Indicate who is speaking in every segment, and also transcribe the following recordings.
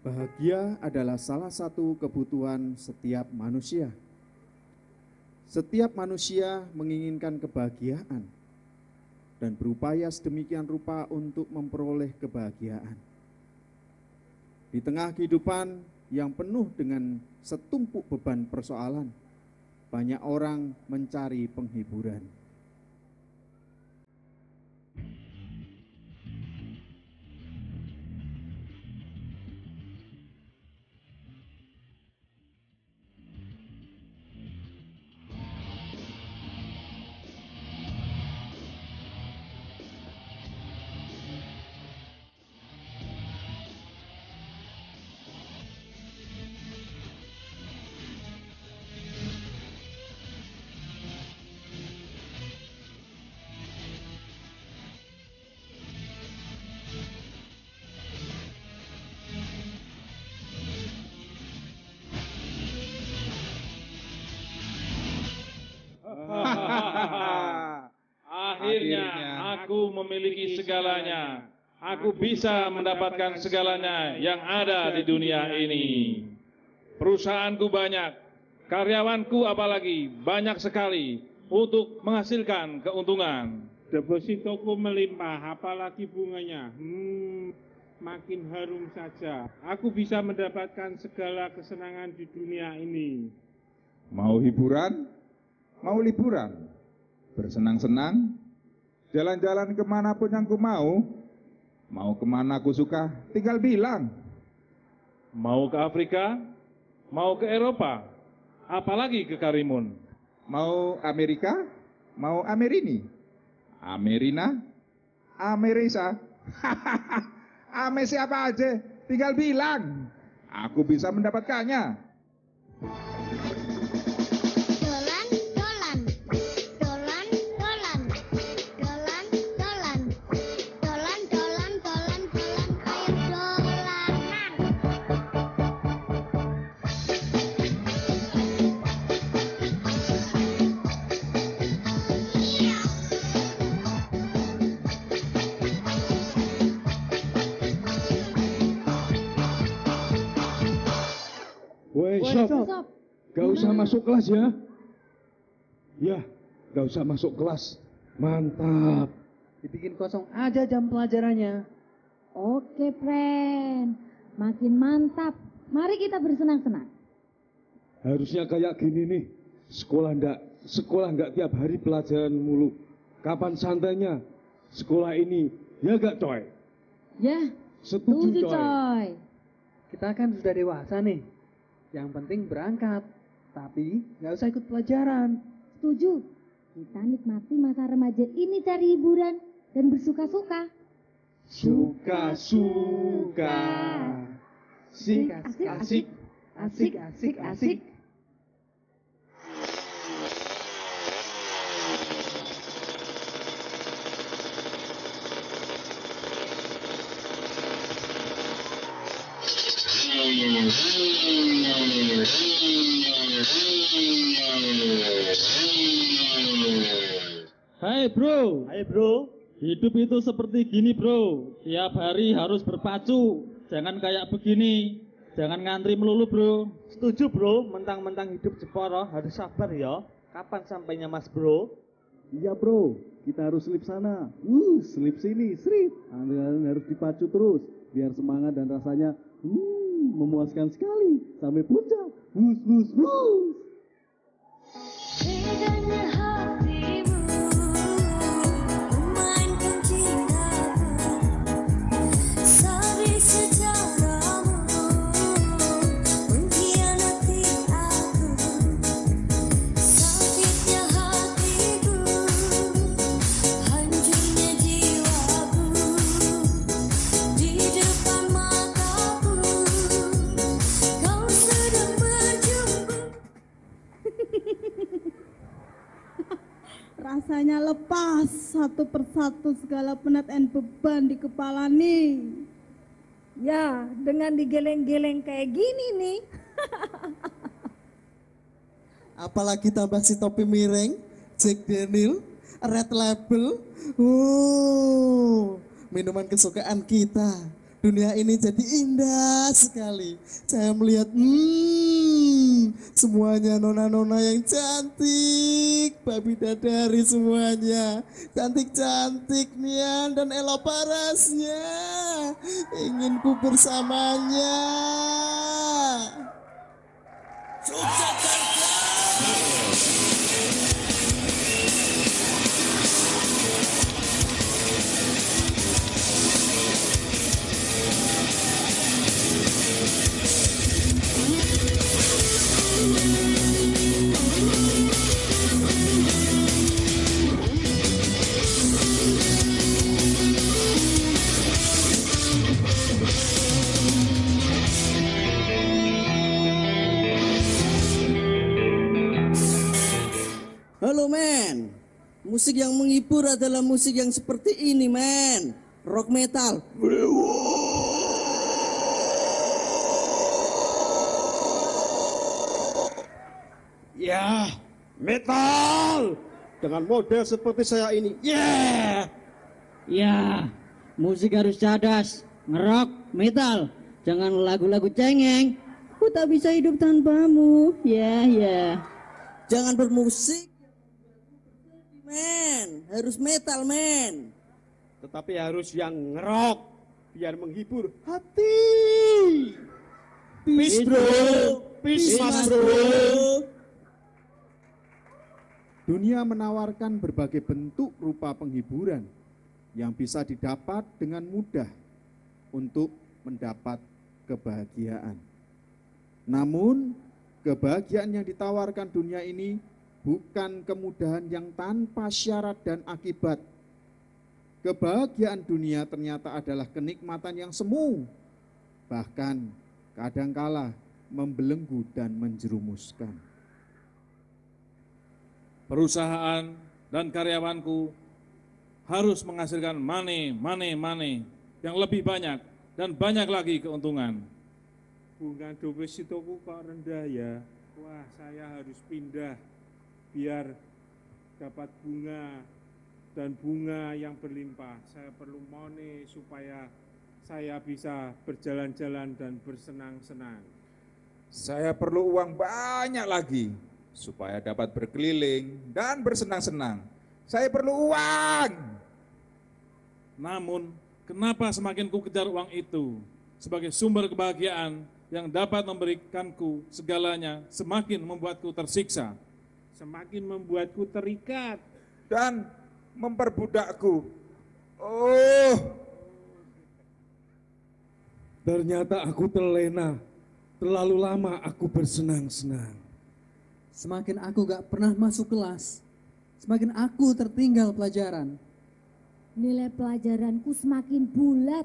Speaker 1: Bahagia adalah salah satu kebutuhan setiap manusia. Setiap manusia menginginkan kebahagiaan dan berupaya sedemikian rupa untuk memperoleh kebahagiaan. Di tengah kehidupan yang penuh dengan setumpuk beban persoalan, banyak orang mencari penghiburan.
Speaker 2: Akhirnya aku memiliki segalanya. Aku bisa mendapatkan segalanya yang ada di dunia ini. Perusahaanku banyak, karyawanku apalagi banyak sekali untuk menghasilkan keuntungan.
Speaker 3: Depositoku melimpah, apalagi bunganya. Makin harum saja. Aku bisa mendapatkan segala kesenangan di dunia ini.
Speaker 4: Mau hiburan? Mau liburan? Bersenang-senang? Jalan-jalan kemanapun yang ku mau kemana aku suka, tinggal bilang.
Speaker 2: Mau ke Afrika, mau ke Eropa, apalagi ke Karimun.
Speaker 4: Mau Amerika, mau Amerini, Amerina, Amerisa, Ame siapa aja, tinggal bilang. Aku bisa mendapatkannya.
Speaker 5: Sob, gak usah masuk kelas ya. Ya, gak usah masuk kelas. Mantap.
Speaker 6: Dibikin kosong aja jam pelajarannya.
Speaker 7: Oke, friend. Makin mantap. Mari kita bersenang-senang.
Speaker 5: Harusnya kayak gini nih. Sekolah nggak tiap hari pelajaran mulu. Kapan santainya sekolah ini? Ya gak, coy?
Speaker 7: Ya,
Speaker 5: setuju,
Speaker 7: coy.
Speaker 6: Kita kan sudah dewasa nih. Yang penting berangkat, tapi nggak usah ikut pelajaran.
Speaker 7: Setuju. Kita nikmati masa remaja ini cari hiburan dan bersuka-suka.
Speaker 5: Suka-suka.
Speaker 7: Asik.
Speaker 8: Hai bro, hidup itu seperti gini bro, tiap hari harus berpacu, jangan kayak begini, jangan ngantri melulu bro.
Speaker 6: Setuju bro, mentang-mentang hidup Jeporo harus sabar ya. Kapan sampainya mas bro?
Speaker 9: Iya bro, kita harus slip sana, slip sini, slip. Harus dipacu terus, biar semangat dan rasanya memuaskan sekali sampai puncak. Bus.
Speaker 10: Bedanya hatimu memainkan cintamu, sari sejarahmu mengkhianati aku, sakitnya hatiku, hancurnya jiwaku, di depan mataku kau sedang berjumpa.
Speaker 11: Rasanya lepas satu persatu segala penat dan beban di kepala nih.
Speaker 12: Ya, dengan digeleng-geleng kayak gini nih.
Speaker 13: Apalagi tambah si topi miring, Jack Daniel, Red Label. Minuman kesukaan kita. Dunia ini jadi indah sekali. Saya melihat semuanya nona-nona yang cantik, babi dadari semuanya. Cantik-cantik Nian dan Elo Parasnya. Ingin ku bersamanya. Halo men, musik yang menghibur adalah musik yang seperti ini men. Rock metal.
Speaker 14: Ya, metal dengan model seperti saya ini.
Speaker 15: Ya, musik harus cerdas, ngerok, metal, jangan lagu-lagu cengeng.
Speaker 11: Aku tak bisa hidup tanpamu.
Speaker 15: Ya.
Speaker 13: Jangan bermusik, men. Harus metal men.
Speaker 14: Tetapi harus yang ngerok biar menghibur hati. Peace bro, peace mas bro.
Speaker 1: Dunia menawarkan berbagai bentuk rupa penghiburan yang bisa didapat dengan mudah untuk mendapat kebahagiaan. Namun, kebahagiaan yang ditawarkan dunia ini bukan kemudahan yang tanpa syarat dan akibat. Kebahagiaan dunia ternyata adalah kenikmatan yang semu, bahkan kadangkala membelenggu dan menjerumuskan.
Speaker 2: Perusahaan dan karyawanku harus menghasilkan money yang lebih banyak dan banyak lagi keuntungan.
Speaker 3: Bunga depositoku kok rendah ya. Wah, saya harus pindah biar dapat bunga dan bunga yang berlimpah. Saya perlu money supaya saya bisa berjalan-jalan dan bersenang-senang.
Speaker 4: Saya perlu uang banyak lagi supaya dapat berkeliling dan bersenang-senang. Saya perlu uang.
Speaker 2: Namun, kenapa semakin ku kejar uang itu sebagai sumber kebahagiaan yang dapat memberikanku segalanya, semakin membuatku tersiksa.
Speaker 3: Semakin membuatku terikat.
Speaker 4: Dan memperbudakku.
Speaker 5: Ternyata aku terlena. Terlalu lama aku bersenang-senang.
Speaker 6: Semakin aku gak pernah masuk kelas, semakin aku tertinggal pelajaran.
Speaker 7: Nilai pelajaranku semakin bulat.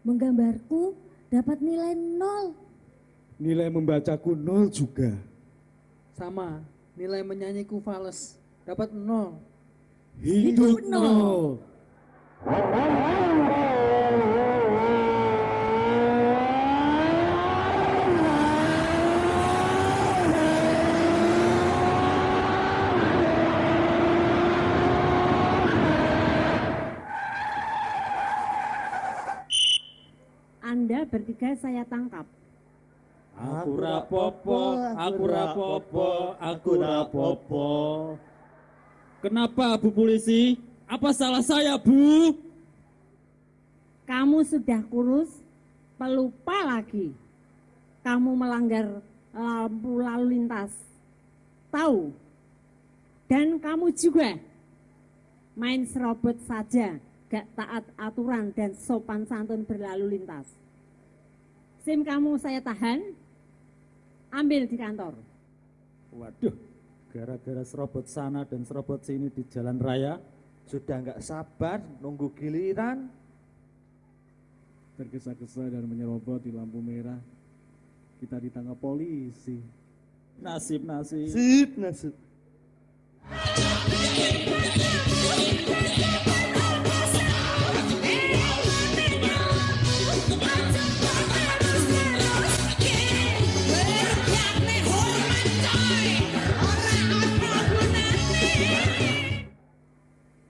Speaker 7: Menggambarku dapat nilai 0.
Speaker 5: Nilai membacaku 0 juga.
Speaker 6: Sama, nilai menyanyiku fales, dapat 0.
Speaker 5: Hidup 0.
Speaker 12: Anda bertiga saya tangkap.
Speaker 8: Aku rapopo. Kenapa Bu Polisi? Apa salah saya Bu?
Speaker 12: Kamu sudah kurus, pelupa lagi. Kamu melanggar lampu lalu lintas. Tahu? Dan kamu juga main serobot saja, gak taat aturan dan sopan santun berlalu lintas. SIM kamu saya tahan, ambil di kantor.
Speaker 8: Waduh, gara-gara serobot sana dan serobot sini di jalan raya,
Speaker 16: sudah nggak sabar nunggu giliran.
Speaker 9: Tergesa-gesa dan menyerobot di lampu merah, kita ditangkap polisi.
Speaker 8: Nasib.
Speaker 16: Nasib.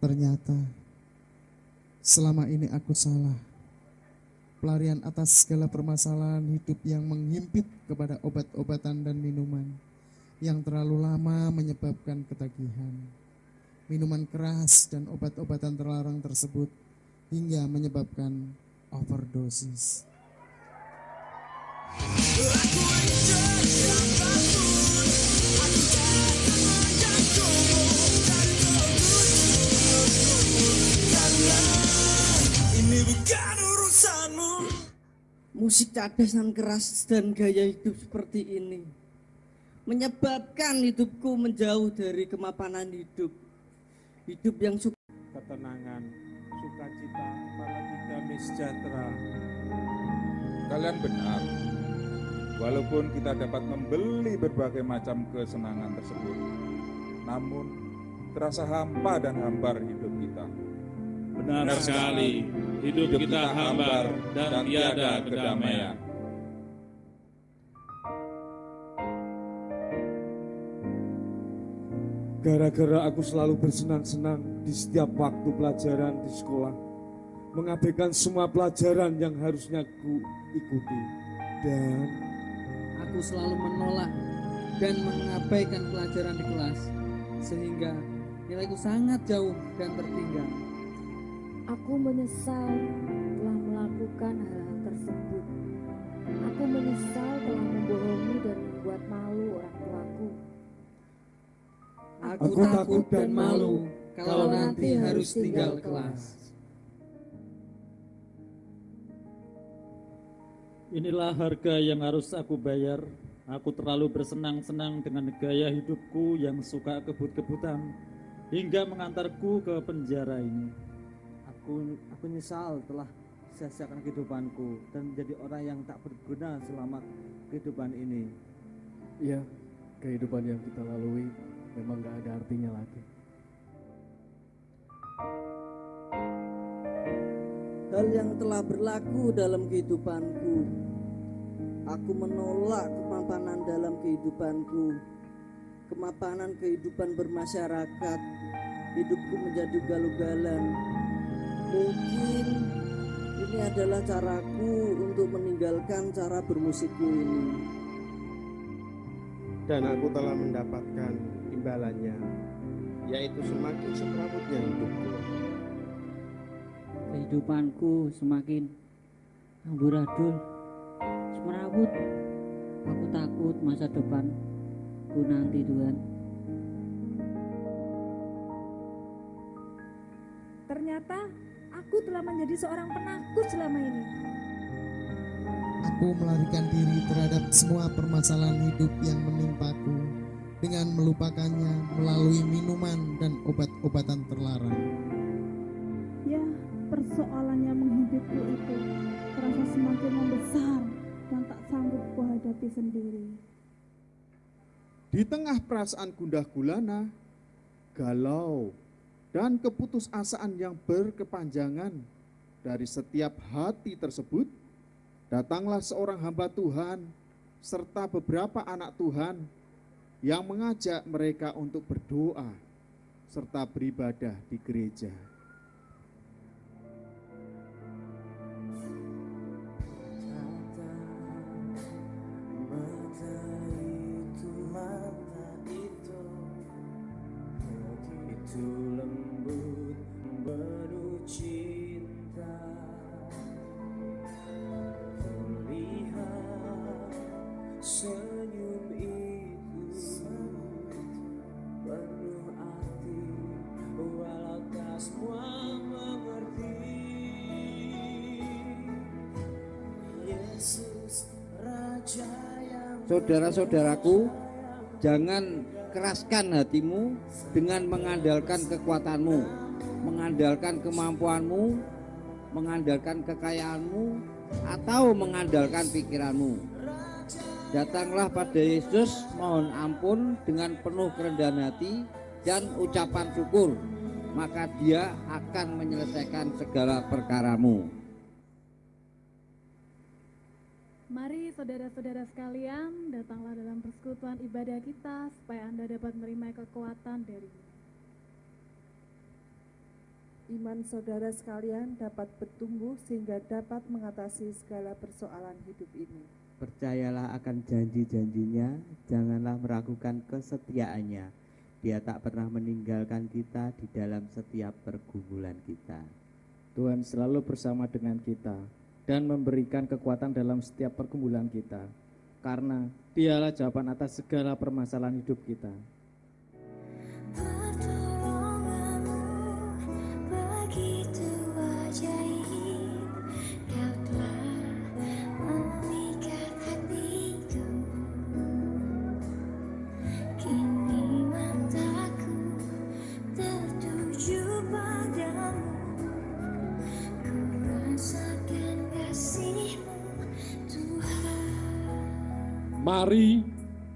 Speaker 13: Ternyata selama ini aku salah.
Speaker 17: pelarian atas segala permasalahan hidup yang menghimpit kepada obat-obatan dan minuman yang terlalu lama menyebabkan ketagihan. Minuman keras dan obat-obatan terlarang tersebut hingga menyebabkan overdosis.
Speaker 13: Ini bukan urusanmu. Musik cadas dan keras dan gaya hidup seperti ini menyebabkan hidupku menjauh dari kemapanan hidup. Hidup yang
Speaker 3: ketenangan, sukacita, apalagi damai sejahtera.
Speaker 4: Kalian benar. Walaupun kita dapat membeli berbagai macam kesenangan tersebut, namun terasa hampa dan hambar hidup kita.
Speaker 2: Benar sekali, hidup kita hambar dan tiada kedamaian.
Speaker 5: Gara-gara aku selalu bersenang-senang di setiap waktu pelajaran di sekolah, mengabaikan semua pelajaran yang harusnya ku ikuti, dan
Speaker 6: aku selalu menolak dan mengabaikan pelajaran di kelas, sehingga nilaiku sangat jauh dan tertinggal.
Speaker 12: Aku menyesal telah melakukan hal-hal tersebut. Aku menyesal telah membohongi dan membuat malu orang tuaku.
Speaker 6: Aku takut dan malu kalau nanti harus tinggal kelas.
Speaker 8: Inilah harga yang harus aku bayar. Aku terlalu bersenang-senang dengan gaya hidupku yang suka kebut-kebutan hingga mengantarku ke penjara ini.
Speaker 16: Aku nyesal telah sia-siakan kehidupanku dan menjadi orang yang tak berguna selama kehidupan ini.
Speaker 9: Iya, kehidupan yang kita lalui memang gak ada artinya lagi.
Speaker 13: hal yang telah berlaku dalam kehidupanku. Aku menolak kemapanan dalam kehidupanku, kemapanan kehidupan bermasyarakat. Hidupku menjadi ugal-ugalan. Mungkin ini adalah caraku untuk meninggalkan cara bermusikku ini.
Speaker 14: Dan aku telah mendapatkan imbalannya, yaitu semakin semrawutnya hidupku.
Speaker 15: Kehidupanku semakin amburadul, semrawut. Aku takut masa depanku nanti, Tuhan.
Speaker 12: Ternyata aku telah menjadi seorang penakut selama ini.
Speaker 17: Aku melarikan diri terhadap semua permasalahan hidup yang menimpaku dengan melupakannya melalui minuman dan obat-obatan terlarang.
Speaker 11: Ya, persoalan yang menghidupku itu terasa semakin membesar dan tak sanggup kuhadapi sendiri.
Speaker 1: Di tengah perasaan gundah gulana, galau, dan keputusasaan yang berkepanjangan dari setiap hati tersebut, datanglah seorang hamba Tuhan serta beberapa anak Tuhan yang mengajak mereka untuk berdoa serta beribadah di gereja.
Speaker 10: Senyum itu penuh arti, walau tak semua mengerti. Yesus Raja yang
Speaker 15: Saudara-saudaraku, jangan keraskan hatimu dengan mengandalkan kekuatanmu, mengandalkan kemampuanmu, mengandalkan kekayaanmu, atau mengandalkan pikiranmu. Datanglah pada Yesus, mohon ampun dengan penuh kerendahan hati dan ucapan syukur, maka Dia akan menyelesaikan segala perkaramu.
Speaker 18: Mari saudara-saudara sekalian, datanglah dalam persekutuan ibadah kita supaya Anda dapat menerima kekuatan dari
Speaker 19: iman saudara sekalian dapat bertumbuh sehingga dapat mengatasi segala persoalan hidup ini.
Speaker 20: Percayalah akan janji-janjinya, janganlah meragukan kesetiaannya. Dia tak pernah meninggalkan kita di dalam setiap pergumulan kita.
Speaker 1: Tuhan selalu bersama dengan kita dan memberikan kekuatan dalam setiap pergumulan kita, karena Dialah jawaban atas segala permasalahan hidup kita.
Speaker 10: Begitu ajaib, Kau telah memikat hatiku. Kini mataku tertuju padamu. Ku rasakan kasih-Mu, Tuhan.
Speaker 21: Mari,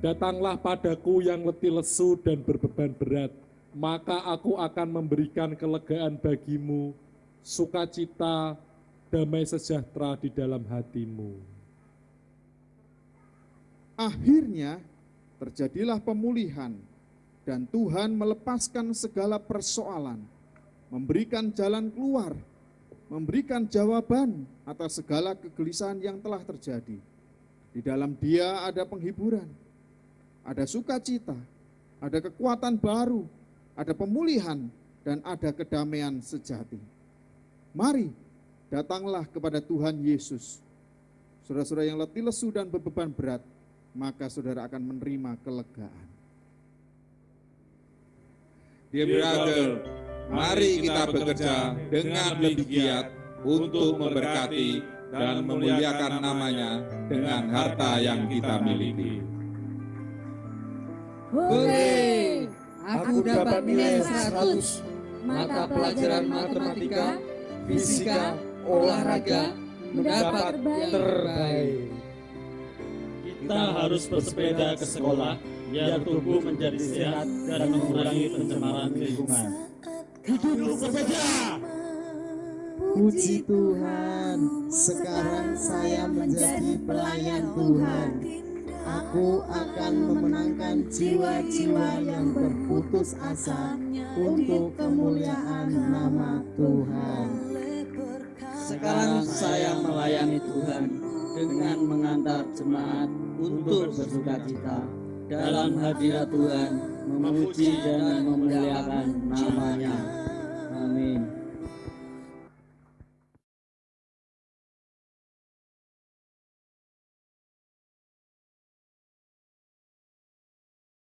Speaker 21: datanglah padaku yang letih lesu dan berbeban berat, maka aku akan memberikan kelegaan bagimu, sukacita, damai sejahtera di dalam hatimu.
Speaker 1: Akhirnya terjadilah pemulihan dan Tuhan melepaskan segala persoalan, memberikan jalan keluar, memberikan jawaban atas segala kegelisahan yang telah terjadi. Di dalam Dia ada penghiburan, ada sukacita, ada kekuatan baru, ada pemulihan, dan ada kedamaian sejati. Mari, datanglah kepada Tuhan Yesus. Saudara-saudara yang letih lesu dan berbeban berat, maka saudara akan menerima kelegaan.
Speaker 4: Dear brother, mari kita bekerja dengan lebih giat untuk memberkati dan memuliakan namanya dengan harta yang kita miliki.
Speaker 6: Hore! Aku dapat nilai 100. Mata pelajaran matematika, fisika, olahraga mendapat terbaik.
Speaker 8: Kita harus bersepeda ke sekolah biar tubuh menjadi sehat dan mengurangi pencemaran lingkungan.
Speaker 17: Hidup bersepeda! Puji Tuhan, sekarang saya menjadi pelayan Tuhan. Aku akan memenangkan jiwa-jiwa yang berputus asa untuk kemuliaan nama Tuhan.
Speaker 15: Sekarang saya melayani Tuhan dengan mengantar jemaat untuk bersukacita dalam hadirat Tuhan, memuji dan memuliakan namanya. Amin.